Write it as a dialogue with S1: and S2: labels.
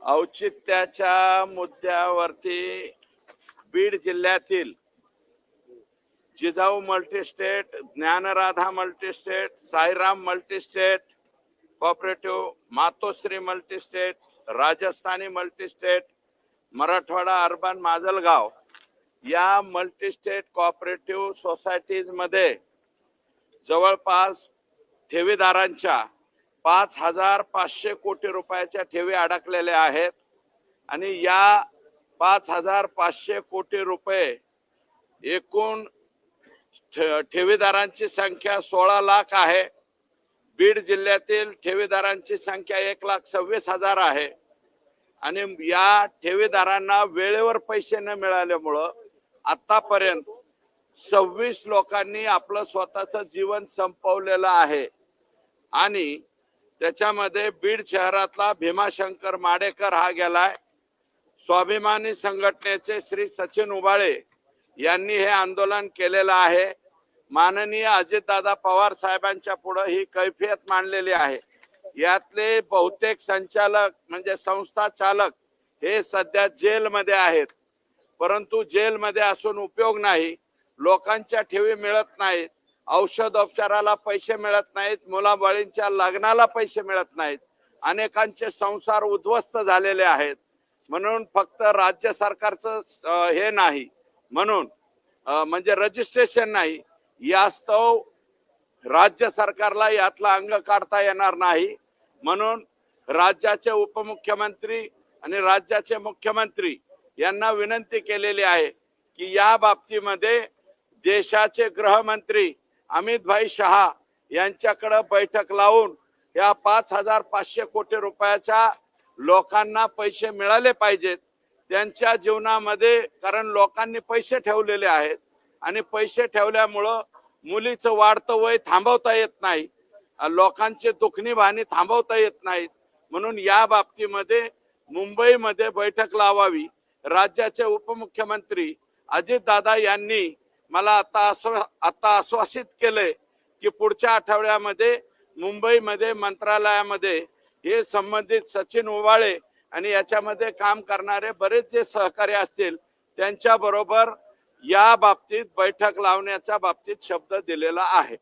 S1: औचित्याच्या मुद्द्यावरती बीड जिल्ह्यातील Jijau multistate, Dnyanradha multistate, Sairam multistate cooperative, Matoshri multistate, Rajasthani multistate, Marathwada urban Majalgaon या मल्टीस्टेट कोऑपरेटिव्ह सोसायटीज मध्ये जवळपास ठेवीदारांच्या 5,500 कोटी रुपयाच्या ठेवी अडकलेल्या आहेत आणि या 5,500 कोटी रुपये एकूण ठेवीदारांची संख्या 16 लाख आहे। बीड जिल्ह्यातील ठेवीदारांची संख्या 1,26,000 आहे आणि या ठेवीदारांना वेळेवर पैसे न मिळाल्यामुळं आतापर्यंत 26 लोकांनी आपलं स्वतःचं जीवन संपवलेलं आहे आणि त्याच्यामध्ये बीड शहरातला भीमाशंकर माडेकर हा गेलाय। स्वाभिमानी संघटनेचे श्री सचिन उबाळे यांनी हे आंदोलन केलेलं आहे। माननीय अजितदादा पवार साहेबांच्या पुढे ही कैफियत मांडलेली आहे। यातले बहुतेक संचालक म्हणजे संस्था चालक हे सध्या जेलमध्ये आहेत, परंतु जेलमध्ये असून उपयोग नाही। लोकांच्या ठेवी मिळत नाहीत, औषधोपचाराला पैसे मिळत नाहीत, मुलाबाळींच्या लग्नाला पैसे मिळत नाहीत, अनेकांचे संसार उद्ध्वस्त झालेले आहेत। म्हणून फक्त राज्य सरकारचं हे नाही, म्हणून म्हणजे रजिस्ट्रेशन नाही, यास्तव राज्य सरकारला यातला अंग काढता येणार नाही। म्हणून राज्याचे उपमुख्यमंत्री आणि राज्याचे मुख्यमंत्री यांना विनंती केलेली आहे की या बाबतीमध्ये देशाचे गृहमंत्री अमित भाई शहा यांच्याकडे बैठक लावून या 5,500 कोटी रुपयाच्या लोकांना पैसे मिळाले पाहिजेत त्यांच्या जीवनामध्ये, कारण लोकांनी पैसे ठेवलेले आहेत आणि पैसे ठेवल्यामुळं मुलीचं वाढतं वय थांबवता येत नाही, लोकांचे दुखणी भानी थांबवता येत नाहीत। म्हणून या बाबतीमध्ये मुंबईमध्ये बैठक लावावी। राज्याचे उपमुख्यमंत्री अजितदादा यांनी मला आता आश्वासित केले की पुढच्या आठवड्यामध्ये मुंबईमध्ये मंत्रालयामध्ये हे संबंधित सचिन उबाळे आणि याच्यामध्ये काम करणारे बरेच जे सहकारी असतील त्यांच्या बरोबर या बाबतीत बैठक लावण्याच्या बाबतीत शब्द दिलेला आहे।